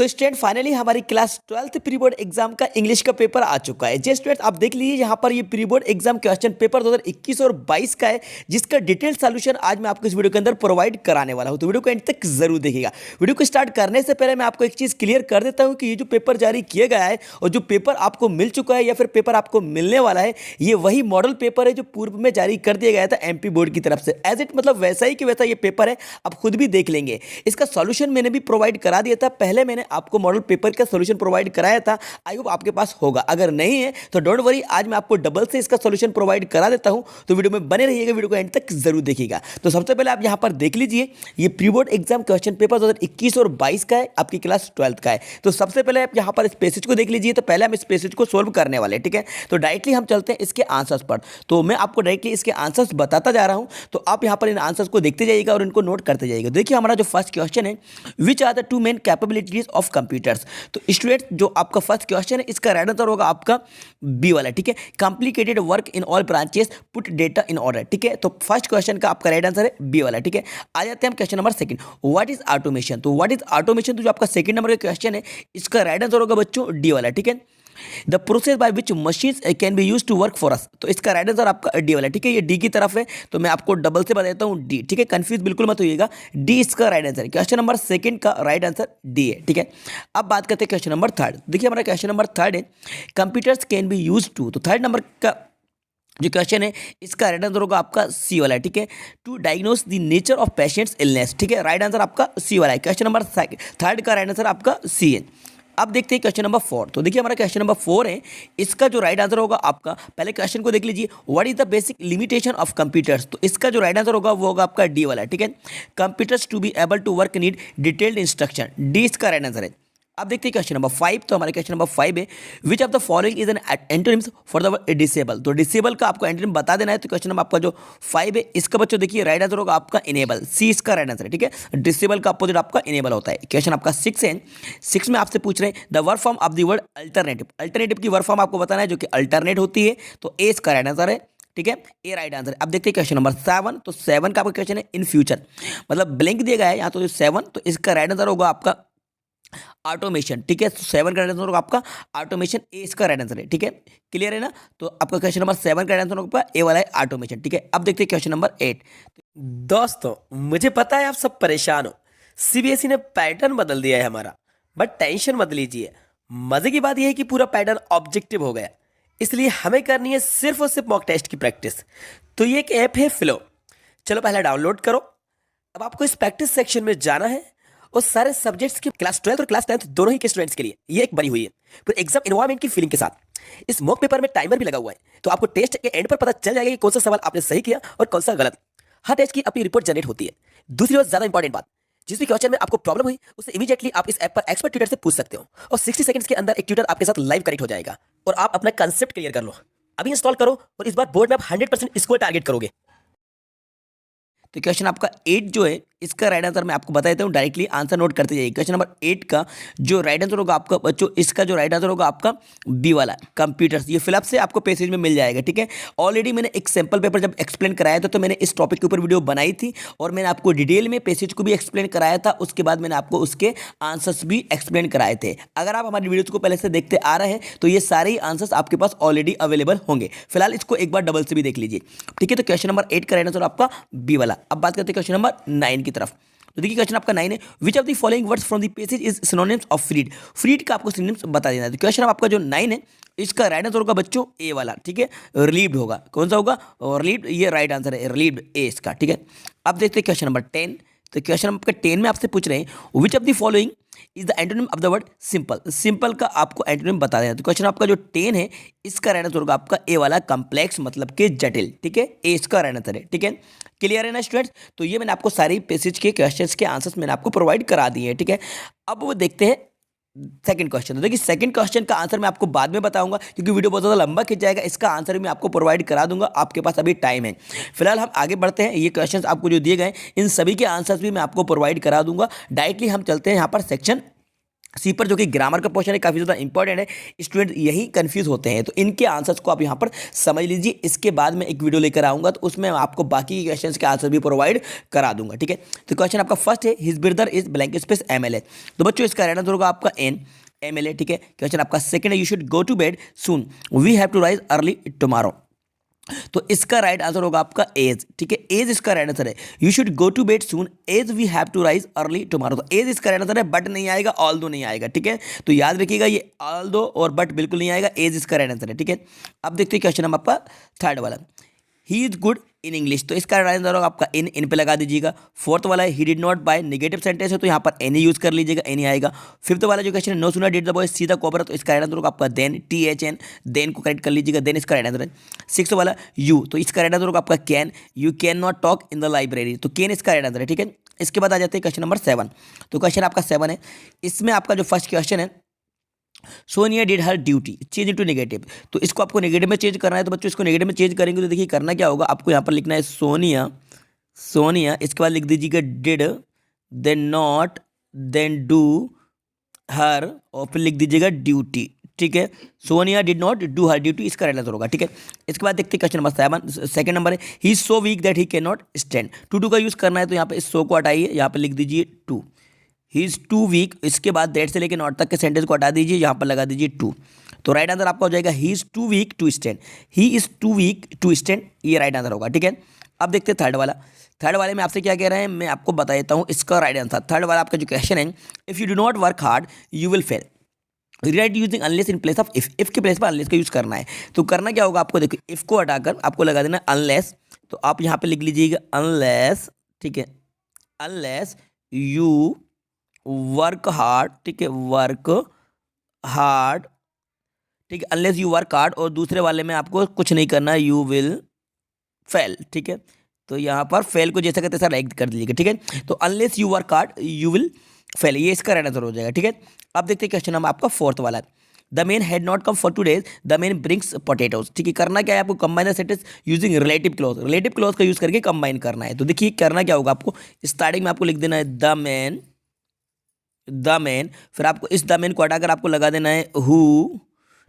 तो student finally हमारी class 12th pre board exam का इंग्लिश का पेपर आ चुका है। जी स्टूडेंट आप देख लीजिए यहाँ पर ये pre board exam question paper 2021 और 22 का है, जिसका डिटेल सॉल्यूशन आज मैं आपको इस वीडियो के अंदर प्रोवाइड कराने वाला हूँ। तो वीडियो को एंड तक जरूर देखिएगा। वीडियो को स्टार्ट करने से पहले मैं आपको एक चीज़ क्लियर कर देता हूँ कि ये जो पेपर जारी किया गया है और जो पेपर आपको मिल चुका है या फिर पेपर आपको मिलने वाला है, ये वही मॉडल पेपर है जो पूर्व में जारी कर दिया गया था एमपी बोर्ड की तरफ से। एज इट मतलब वैसा ही कि वैसा ये पेपर है, आप खुद भी देख लेंगे। इसका सॉल्यूशन मैंने भी प्रोवाइड करा दिया था, पहले मैंने आपको मॉडल पेपर का सॉल्यूशन प्रोवाइड कराया था। आई होप आपके पास होगा, अगर नहीं है तो डोंट वरी, आज मैं आपको डबल से इसका सॉल्यूशन प्रोवाइड करा देता हूं। तो वीडियो में बने रहिएगा, वीडियो को एंड तक जरूर देखिएगा। तो सबसे पहले आप यहां पर देख लीजिए, ये pre board exam question paper 2021 और 22 का है, आपकी क्लास 12th का है। तो सबसे पहले आप यहां पर इस पैसेज को देख लीजिए। तो पहले हम इस पैसेज को सोल्व करने वाले हैं, ठीक है। तो डायरेक्टली हम चलते हैं इसके आंसर्स पर। तो मैं आपको डायरेक्टली इसके आंसर्स बताता जा रहा हूं, तो आप यहां पर इन आंसर्स को देखते जाइएगा और इनको नोट करते जाइएगा। देखिए हमारा जो फर्स्ट क्वेश्चन है, which are the two main capabilities of computers. तो स्टूडेंट जो आपका फर्स्ट क्वेश्चन है, इसका राइट आंसर होगा आपका बी वाला, ठीक है। Complicated work in all branches put data in order, ठीक है। तो फर्स्ट क्वेश्चन का आपका राइट आंसर है बी वाला, ठीक है। आ जाते हैं हम question number second, what is automation. तो व्हाट इज ऑटोमेशन, तो जो आपका सेकंड नंबर का क्वेश्चन है, इसका राइट आंसर होगा बच्चों डी वाला, ठीक है। The process by which machines can be use to work for us. तो इसका राइट आंसर आपका डी वाला, ठीक है। ये डी की तरफ है, तो मैं आपको डबल से बताता हूँ डी, ठीक है। कंफ्यूज बिल्कुल मत होइएगा, डी इसका राइट आंसर है। क्वेश्चन नंबर सेकंड का राइट आंसर डी है, ठीक है। अब बात करते हैं क्वेश्चन नंबर थर्ड। देखिए हमारा क्वेश्चन नंबर थर्ड है, computers can be use to. तो थर्ड नंबर का जो क्वेश्चन है, इसका राइट आंसर होगा आपका सी वाला, ठीक है। To diagnose the nature of patients illness, ठीक है। राइट आंसर आपका सी वाला है। क्वेश्चन नंबर थर्ड का राइट आंसर आपका सी है। अब देखते हैं क्वेश्चन नंबर 4। तो देखिए हमारा क्वेश्चन नंबर 4 है, इसका जो राइट आंसर होगा आपका, पहले क्वेश्चन को देख लीजिए, what is the basic limitation of computers. तो इसका जो राइट आंसर होगा वो होगा आपका डी वाला, ठीक है। Computers to be able to work need detailed instruction, D इसका राइट आंसर है। अब देखते हैं क्वेश्चन नंबर 5। तो हमारे क्वेश्चन नंबर 5 है, which of the following is an antonyms for the disable. तो डिसेबल का आपको एंटोनिम बता देना है। तो क्वेश्चन नंबर आपका जो 5 है, इसका बच्चों देखिए राइट आंसर होगा आपका इनेबल, सी इसका राइट आंसर है, ठीक है। डिसेबल का अपोजिट आपका इनेबल होता है। क्वेश्चन आपका 6 है, 6 में आपसे पूछ रहे हैं the word form of the word alternative. Alternative की वर्ड फॉर्म आपको बताना है, जो कि अल्टरनेट होती है। तो ए इसका राइट आंसर है, ठीक है। ए राइट आंसर है। अब देखते हैं क्वेश्चन नंबर 7। तो 7 का आपका क्वेश्चन है इन फ्यूचर, मतलब ब्लैंक दिया गया है यहाँ। तो 7, तो इसका राइट आंसर होगा आपका ऑटोमेशन, ठीक है। 7 का राइट आंसर होगा आपका ऑटोमेशन, ए इसका राइट आंसर है, ठीक है। क्लियर है ना। तो आपका क्वेश्चन नंबर 7 का राइट आंसर होगा ए वाला है ऑटोमेशन, ठीक है। अब देखते हैं क्वेश्चन नंबर 8। दोस्तों मुझे पता है आप सब परेशान हो, सीबीएसई ने पैटर्न बदल दिया है हमारा, बट टेंशन मत लीजिए। मजे की बात यह है कि पूरा पैटर्न ऑब्जेक्टिव हो गया, इसलिए हमें करनी है सिर्फ और सिर्फ मॉक टेस्ट की प्रैक्टिस। तो ये एक ऐप है फ्लो, चलो पहले डाउनलोड करो। अब आपको इस प्रैक्टिस सेक्शन में जाना है और सारे सब्जेक्ट्स की क्लास 12 और क्लास 10 दोनों ही के स्टूडेंट्स के लिए ये एक बनी हुई है पूरे एग्जाम इन्वायरमेंट की फीलिंग के साथ। इस मॉक पेपर में टाइमर भी लगा हुआ है, तो आपको टेस्ट के एंड पर पता चल जाएगा कि कौन सा सवाल आपने सही किया और कौन सा गलत। हर टेस्ट की अपनी रिपोर्ट जनरेट होती है। दूसरी और ज्यादा इंपॉर्टेंट बात, जिस भी क्वेश्चन में आपको प्रॉब्लम हुई उससे इमीडिएटली आप इस ऐप पर एक्सपर्ट ट्यूटर से पूछ सकते हो और 60 सेकंड्स के अंदर एक ट्यूटर आपके साथ लाइव कनेक्ट हो जाएगा और आप अपना कंसेप्ट क्लियर कर लो। अभी इंस्टॉल करो और इस बार बोर्ड में आप 100% स्कोर टारगेट करोगे। तो क्वेश्चन आपका 8 जो है, इसका राइट आंसर मैं आपको बता देता हूँ, डायरेक्टली आंसर नोट करते जाइए। क्वेश्चन नंबर 8 का जो राइट आंसर होगा आपका बच्चों, इसका जो राइट आंसर होगा आपका बी वाला कंप्यूटर्स। ये फिलअप से आपको पैसेज में मिल जाएगा, ठीक है। ऑलरेडी मैंने एक सैम्पल पेपर जब एक्सप्लेन कराया था, तो मैंने इस टॉपिक के ऊपर वीडियो बनाई थी और मैंने आपको डिटेल में पैसेज को भी एक्सप्लेन कराया था। उसके बाद मैंने आपको उसके आंसर्स भी एक्सप्लेन कराए थे। अगर आप हमारी वीडियोज को पहले से देखते आ रहे हैं तो ये सारे ही आंसर्स आपके पास ऑलरेडी अवेलेबल होंगे। फिलहाल इसको एक बार डबल से भी देख लीजिए, ठीक है। तो क्वेश्चन नंबर 8 का राइट आंसर आपका बी वाला। अब बात करते हैं क्वेश्चन नंबर 9 की तरफ। तो देखिए क्वेश्चन आपका 9 है, which of the following words from the passage is synonyms of freed. Freed का आपको सिनोनिम्स बता देना है। तो क्वेश्चन आपका जो 9 है, इसका राइट आंसर होगा बच्चों ए वाला, ठीक है। रिलीव्ड होगा, कौन सा होगा, रिलीव्ड, ये राइट आंसर है, रिलीव्ड ए इसका, ठीक है। अब देखते हैं क्वेश्चन नंबर 10। तो क्वेश्चन नंबर 10 में आपसे पूछ रहे हैं विच of the following is the antonym of the word simple. Simple का आपको एंटोनिम बता देना। तो क्वेश्चन आपका जो 10 है, इसका राइट आंसर होगा आपका ए वाला कॉम्प्लेक्स, मतलब के जटिल, ठीक है। ए इसका राइट आंसर है, ठीक है। क्लियर है ना स्टूडेंट्स। तो ये मैंने आपको सारी पैसेज के क्वेश्चंस के आंसर्स मैंने आपको प्रोवाइड करा दिए हैं, ठीक है। अब वो देखते हैं सेकंड क्वेश्चन। तो देखिए सेकंड क्वेश्चन का आंसर मैं आपको बाद में बताऊंगा, क्योंकि वीडियो बहुत ज़्यादा लंबा खिंच जाएगा। इसका आंसर भी मैं आपको प्रोवाइड करा दूंगा, आपके पास अभी टाइम है। फिलहाल हम आगे बढ़ते हैं। ये क्वेश्चंस आपको जो दिए गए इन सभी के आंसर्स भी मैं आपको प्रोवाइड करा दूंगा। डायरेक्टली हम चलते हैं यहाँ पर सेक्शन सी पर जो कि ग्रामर का पोर्शन है काफ़ी ज़्यादा इंपॉर्टेंट है, स्टूडेंट यही कंफ्यूज होते हैं। तो इनके आंसर्स को आप यहाँ पर समझ लीजिए। इसके बाद मैं एक वीडियो लेकर आऊँगा तो उसमें मैं आपको बाकी के क्वेश्चंस के आंसर भी प्रोवाइड करा दूंगा, ठीक है। तो क्वेश्चन आपका फर्स्ट है, his brother is blank space MLA। तो बच्चों इसका राइट आंसर होगा आपका एन MLA, ठीक है। क्वेश्चन आपका सेकंड है, you should go to bed soon, we have to rise early tomorrow. तो इसका राइट आंसर होगा आपका एज, ठीक है। एज इसका राइट आंसर है। You should go to bed soon as we have to rise early tomorrow. तो as इसका राइट आंसर है, बट नहीं आएगा, ऑल दो नहीं आएगा, ठीक है। तो याद रखिएगा ये ऑल दो और बट बिल्कुल नहीं आएगा, एज इसका राइट आंसर है, ठीक है। अब देखते हैं क्वेश्चन हम आपका थर्ड वाला, he is good in English. तो इसका राइट आंसर होगा आपका इन पे लगा दीजिएगा। फोर्थ वाला है, he did not buy, negative sentence है तो यहाँ पर एनी यूज कर लीजिएगा, एनी आएगा। फिफ्थ वाला जो क्वेश्चन है, no sooner did the boy see the cobra. तो इसका राइट आंसर होगा आपका देन, THN, देन को करेक्ट कर लीजिएगा, देन इसका राइट आंसर है। सिक्स वाला यू, तो इसका राइट आंसर होगा आपका can, you can not talk in the library. तो कैन इसका राइट आंसर है, ठीक है। इसके बाद आ जाते हैं क्वेश्चन नंबर 7। तो क्वेश्चन आपका 7 है, इसमें आपका जो फर्स्ट क्वेश्चन है, Sonia did her duty, change into negative. तो इसको आपको नेगेटिव में चेंज करना है। तो बच्चों इसको नेगेटिव में चेंज करेंगे तो देखिए करना क्या होगा, आपको यहाँ पर लिखना है सोनिया, इसके बाद लिख दीजिएगा did, then not, then do her, और फिर लिख दीजिएगा ड्यूटी, ठीक है। Sonia did not do her duty, इसका राइट आंसर होगा, ठीक है। इसके बाद देखते हैं क्वेश्चन नंबर 7, सेकंड नंबर है, he is so weak that he can not stand. Too का यूज करना है तो यहाँ पे इस सो को हटाइए, यहाँ पे लिख दीजिए too, he is too weak. इसके बाद दैट से लेकर नॉट तक के सेंटेंस को हटा दीजिए, यहाँ पर लगा दीजिए टू। तो राइट आंसर आपका हो जाएगा he is too weak to stand, he is too weak to stand, ये राइट आंसर होगा, ठीक है। अब देखते हैं थर्ड वाला। थर्ड वाले में आपसे क्या कह रहे हैं, मैं आपको बता देता हूँ इसका राइट आंसर। थर्ड वाला आपका जो क्वेश्चन है, if you do not work hard you will fail, right using unless in place of if के प्लेस पर अनलेस का यूज करना है। तो करना क्या होगा आपको, देखो इफ को हटाकर आपको लगा देना अनलेस। तो आप यहाँ पे लिख लीजिएगा अनलेस, ठीक है, अनलेस यू वर्क हार्ड, ठीक है, वर्क हार्ड, ठीक है, अनलेस यू वर्क हार्ड। और दूसरे वाले में आपको कुछ नहीं करना, यू विल फेल, ठीक है। तो यहाँ पर फेल को जैसा कहते तैसा राइट कर दीजिएगा, ठीक है। तो unless you work hard you will fail, ये इसका राइट आंसर हो जाएगा, ठीक है। अब देखते हैं क्वेश्चन हम आपका फोर्थ वाला है, the man had not come for 2 days, the man brings potatoes. ठीक है, करना क्या है आपको, combine the sentence using relative clause, relative clause का यूज करके कंबाइन करना है। तो देखिए करना क्या होगा आपको, स्टार्टिंग में आपको लिख देना है द मैन, फिर आपको इस द मैन को हटाकर आपको लगा देना है हु,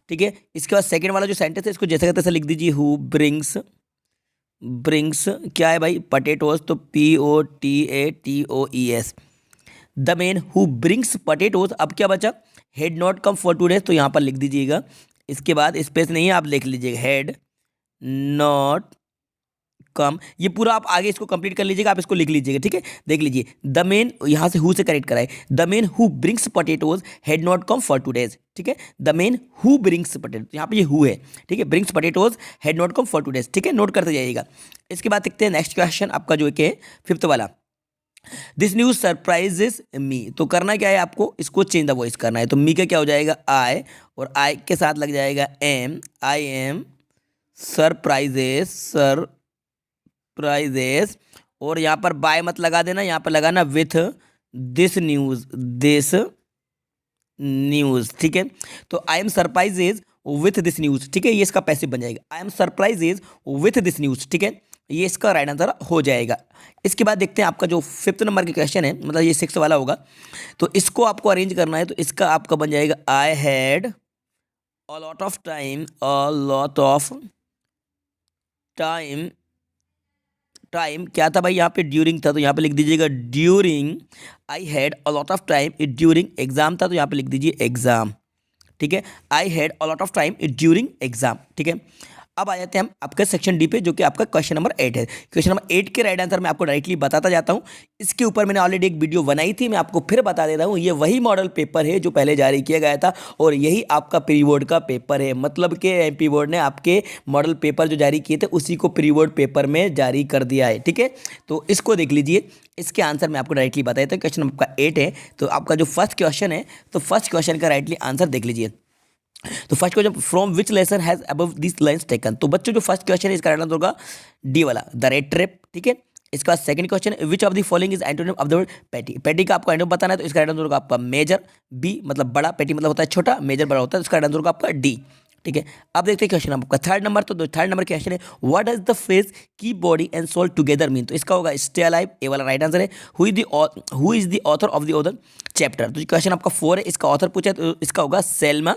ठीक है। इसके बाद सेकंड वाला जो सेंटेंस है इसको जैसे का तैसा लिख दीजिए, हु ब्रिंग्स क्या है भाई, पोटैटोज, तो POTATOES, the man who brings potatoes. अब क्या बचा, had not come for 2 days, तो यहाँ पर लिख दीजिएगा, इसके बाद स्पेस नहीं है आप लिख लीजिएगा हैड नॉट कम। ये पूरा आप आगे इसको कंप्लीट कर लीजिएगा, आप इसको लिख लीजिएगा, ठीक है। देख लीजिए द मैन, यहाँ से हु से करेक्ट कराए, the man who brings potatoes had not come for 2 days, ठीक है। The man who brings potatoes, यहाँ पे ये हु है, ठीक है, brings potatoes had not come for 2 days, ठीक है, नोट करते जाइएगा। इसके बाद देखते हैं नेक्स्ट क्वेश्चन आपका जो है फिफ्थ वाला, दिस न्यूज सरप्राइजेस मी। तो करना क्या है आपको, इसको चेंज द वॉइस करना है। तो मी का क्या हो जाएगा आई, और आई के साथ लग जाएगा एम, आई एम सरप्राइजेस, और यहाँ पर बाय मत लगा देना, यहाँ पर लगाना विथ दिस न्यूज, ठीक है। तो I am surprises with this news, ठीक है, ये इसका पैसिव बन जाएगा, I am surprises with this news, ठीक है, ये इसका राइट आंसर हो जाएगा। इसके बाद देखते हैं आपका जो फिफ्थ नंबर का क्वेश्चन है, मतलब ये 6 वाला होगा, तो इसको आपको अरेंज करना है। तो इसका आपका बन जाएगा I had a lot of time क्या था भाई, यहाँ पे ड्यूरिंग था, तो यहाँ पे लिख दीजिएगा during, I had a lot of time during exam था, तो यहाँ पे लिख दीजिए एग्जाम, ठीक है, I had a lot of time during exam, ठीक है। अब आ जाते हैं हम आपका सेक्शन डी पे, जो कि आपका क्वेश्चन नंबर 8 है। क्वेश्चन नंबर 8 के राइट आंसर मैं आपको डायरेक्टली बताता जाता हूं। इसके ऊपर मैंने ऑलरेडी एक वीडियो बनाई थी, मैं आपको फिर बता देता हूं, ये वही मॉडल पेपर है जो पहले जारी किया गया था, और यही आपका प्री बोर्ड का पेपर है। मतलब कि MP बोर्ड ने आपके मॉडल पेपर जो जारी किए थे उसी को प्री बोर्ड पेपर में जारी कर दिया है, ठीक है। तो इसको देख लीजिए, इसके आंसर मैं आपको डायरेक्टली बता देता हूँ। क्वेश्चन नंबर आपका 8 है, तो आपका जो फर्स्ट क्वेश्चन है, तो फर्स्ट क्वेश्चन का राइटली आंसर देख लीजिए। तो first question, from which lesson has above this lines taken. तो बच्चों जो फर्स्ट क्वेश्चन है इसका राइट आंसर होगा डी वाला, द रेड ट्रिप, ठीक है। इसका बाद second question, which of the following is antonym of the word petty. Petty का आपको एंटोनिम बताना है, तो इसका राइट आंसर होगा आपका मेजर, बी मतलब बड़ा, पैटी मतलब होता है छोटा, मेजर बड़ा होता है, तो इसका राइट आंसर होगा आपका डी, ठीक है। अब देखते हैं क्वेश्चन आपका थर्ड नंबर। तो थर्ड नंबर क्वेश्चन है what does the phrase keep body and soul together mean. तो इसका होगा स्टे अलाइव, ए वाला राइट आंसर है। Who is the author of the author chapter. तो क्वेश्चन आपका 4 है, इसका ऑथर पूछा है तो इसका होगा सेल्मा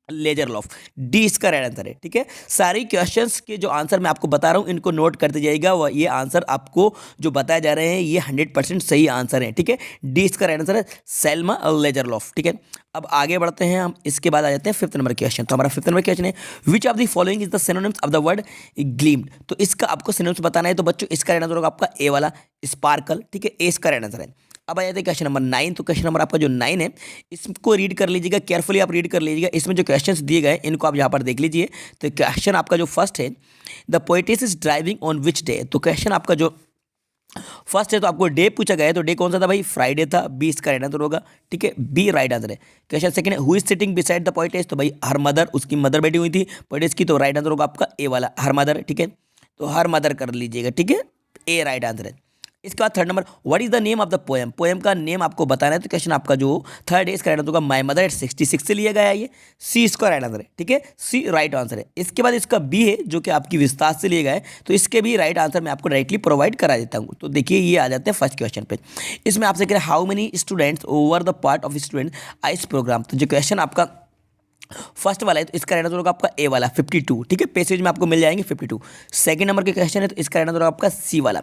लेजरलॉफ, डी इसका राइट आंसर है। ठीक है, सारी क्वेश्चंस के जो आंसर मैं आपको बता रहा हूँ इनको नोट करते जाइएगा। वह ये आंसर आपको जो बताए जा रहे हैं ये 100% सही आंसर है। ठीक है, डी इसका राइट आंसर है सेल्मा लेजरलॉफ। ठीक है, अब आगे बढ़ते हैं हम, इसके बाद आ जाते हैं फिफ्थ नंबर क्वेश्चन। तो हमारा फिफ्थ नंबर क्वेश्चन है which of the following is the synonyms of the word gleamed. तो इसका आपको सिनोनिम्स बताना है। तो बच्चों इसका राइट आंसर होगा आपका ए वाला स्पार्कल। ठीक है, ए इसका राइट आंसर है। अब आ जाते हैं क्वेश्चन नंबर 9। तो क्वेश्चन नंबर आपका जो 9 है इसको रीड कर लीजिएगा, केयरफुली आप रीड कर लीजिएगा। इसमें जो क्वेश्चंस दिए गए इनको आप यहाँ पर देख लीजिए। तो क्वेश्चन आपका जो फर्स्ट है the poet's is driving on which day. तो क्वेश्चन आपका जो फर्स्ट है तो आपको डे पूछा गया है, तो डे कौन सा था भाई, फ्राइडे था, बी इसका राइट आंसर होगा। ठीक है, बी राइट आंसर है। क्वेश्चन सेकंड है who is sitting beside the poet's. तो भाई हर मदर, उसकी मदर बैठी हुई थी पोएटिस की, तो राइट आंसर होगा आपका ए वाला हर मदर। ठीक है, तो हर मदर कर लीजिएगा। ठीक है, ए राइट आंसर है। इसके बाद third number what is the name of the poem. Poem का नेम आपको बताना है। तो क्वेश्चन आपका जो थर्ड है इसका राइट आंसर होगा माय मदर एट 66 से लिया गया है ये, सी इसका राइट आंसर है। ठीक है, सी राइट आंसर है। इसके बाद इसका बी है जो कि आपकी विस्तार से लिया गया है, तो इसके भी राइट आंसर मैं आपको डायरेक्टली प्रोवाइड करा देता हूँ। तो देखिए ये आ जाते हैं फर्स्ट क्वेश्चन पे। इसमें आपसे कह रहे how many students over the part of student ice program. तो जो क्वेश्चन आपका फर्स्ट वाला है तो इसका राइट आंसर होगा आपका ए वाला 52। ठीक है, पेसेज में आपको मिल जाएंगे 52। सेकंड नंबर के क्वेश्चन है तो इसका राइट आंसर होगा आपका सी वाला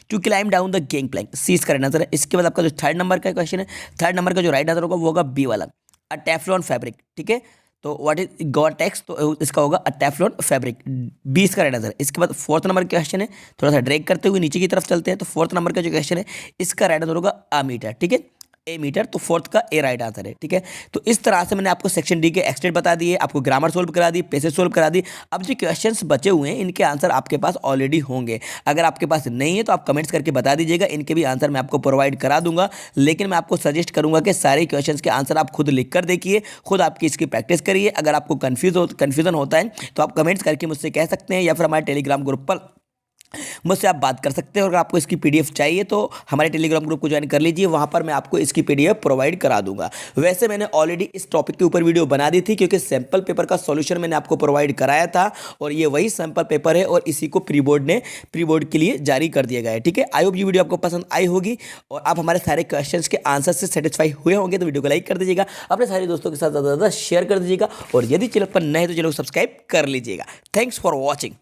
to climb down the gangplank, C इसका राइट आंसर है। इसके बाद आपका जो थर्ड नंबर का क्वेश्चन है, थर्ड नंबर का जो राइट आंसर होगा वो होगा बी वाला अ टेफ्लॉन फैब्रिक। ठीक है, तो व्हाट इज गॉर-टेक्स, तो इसका होगा अ टेफ्लॉन फैब्रिक, बी इसका राइट आंसर है। इसके बाद फोर्थ नंबर क्वेश्चन है, थोड़ा सा ड्रैग करते हुए नीचे की तरफ चलते हैं। तो फोर्थ नंबर का जो क्वेश्चन है इसका राइट आंसर होगा अ मीटर। ठीक है, ए मीटर, तो फोर्थ का ए राइट आंसर है। ठीक है, तो इस तरह से मैंने आपको सेक्शन डी के एक्सटेंट बता दिए, आपको ग्रामर सोल्व करा दी, पैसेज सोल्व करा दी। अब जो क्वेश्चंस बचे हुए हैं इनके आंसर आपके पास ऑलरेडी होंगे। अगर आपके पास नहीं है तो आप कमेंट्स करके बता दीजिएगा, इनके भी आंसर मैं आपको प्रोवाइड करा दूंगा। लेकिन मैं आपको सजेस्ट करूंगा कि सारे क्वेश्चंस के आंसर आप खुद लिख कर देखिए, खुद आपकी इसकी प्रैक्टिस करिए। अगर आपको कन्फ्यूजन होता है तो आप कमेंट्स करके मुझसे कह सकते हैं, या फिर हमारे टेलीग्राम ग्रुप पर मुझसे आप बात कर सकते हैं। और अगर आपको इसकी पीडीएफ चाहिए तो हमारे टेलीग्राम ग्रुप को ज्वाइन कर लीजिए, वहां पर मैं आपको इसकी पीडीएफ प्रोवाइड करा दूंगा। वैसे मैंने ऑलरेडी इस टॉपिक के ऊपर वीडियो बना दी थी, क्योंकि सैंपल पेपर का सॉल्यूशन मैंने आपको प्रोवाइड कराया था, और ये वही सैंपल पेपर है और इसी को प्री बोर्ड के लिए जारी कर दिया गया है। ठीक है, आई होप ये वीडियो आपको पसंद आई होगी और आप हमारे सारे क्वेश्चन के आंसर से सेटिस्फाई हुए होंगे। तो वीडियो को लाइक कर दीजिएगा, अपने सारे दोस्तों के साथ ज़्यादा से ज़्यादा शेयर कर दीजिएगा, और यदि चैनल पर नए तो चैनल को सब्सक्राइब कर लीजिएगा। Thanks for watching.